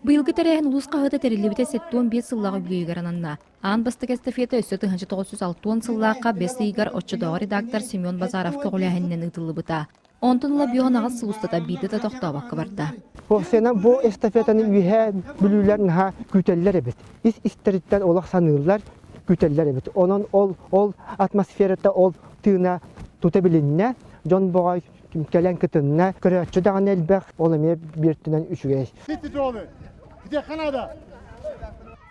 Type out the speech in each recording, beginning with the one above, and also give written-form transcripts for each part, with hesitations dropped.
Быйылгы тәрәһен улус қағыта тәрелебіте 75 сыллағы бүлейгер ананна. Аан бастық эстафета өссөті 906 сыллаққа 5 игар отчыдауы редактор Семен Базаров көғіләхіннен ұтылы бұта. Онтынла бүйоған ағыз сылыстата бейді тоқтауаққа барда. Сена бұл эстафетаны үйе бүлілерін күтелілер әбет. Истеріттен олақ санылар күтелілер әбет. Onun ол атмосферата ол тыына тута білінне, жон боғай кәлән кітінне, көрәтші даған әлбәқ, ол әме бертінен үшігейш.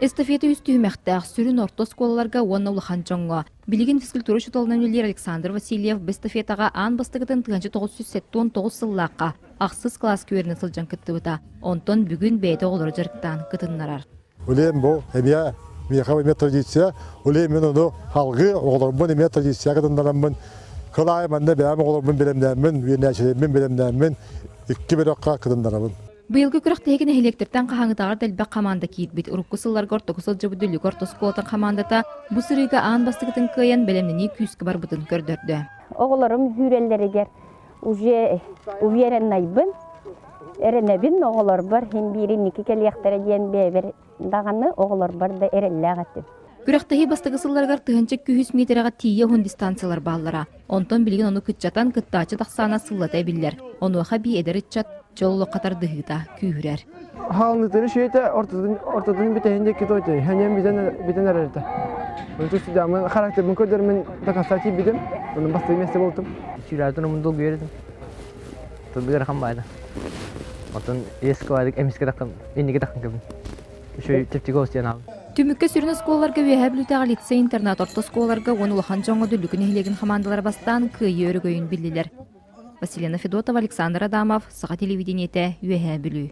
Эстафета үстүймәқтәқ сүрін орта сколаларға онна улахан жоңға. Билеген физкультура шуталынан өлер Александр Васильев эстафетаға аан бастығытын 979 сыллаққа ақсыз класс көріні сылжан күтті бұта. Онтон бүгін бәйді оғылыр жарықтан күтіннарар. Олем бұл әмия мияқау әме традиция, олем мен оны халғы оғылырмын әме традиция күтіннарамын. Кылай мәнді бәйім оғылырмын білемдәмін, үйенәшілемін білемдәмін, үккі бір оққа күтіннарамын. Быйылгы күрәктәген электртан кахаңытагар дәлбәк команда киитбит уруккысылларга ортокусыл жыбыдылы кортосколтан командата бу сырыга аан бастыгытын кыян белемнени күскө бар бутын көрдөрдү. Оголорум хүреллеригер уже увереннайбын. Эренебин оголор бар, хим бири ники келияктара диен бебер даганы оголор бар да эрелләгәтте. Күрәктәһи бастыгысылларга тыгынча 200 метрга тие хун дистанциялар баллара. Онтон билген оны кытчатан кыттачы тахсана сыллата билер. Оны хаби эдеритчат жоллы катар дыгыта күйрер. Халнытыры шүйеті ортадан бітейінде кетойты, хәнем бітен әрерді. Оны түстіде, мен характерін көрдермен дақастати бідім, оның басты еместе болдым. Сүйрәтін ұмындыл көрдім. Тұлбығыр қан байды. Отын ескі байдық, әмеске тақын, енеге тақын көбін. Үші тепчігі остен алып. Түмікке сүрін сколларга веһә бүлтәгә лицей интернат орта сколларга оны лахан жоңга дүлүкүн хилеген командалар бастан кыйы өргөйүн билдилер. Василина Федотова, Александр Адамов, Саха телевидениете, веһә бүлү.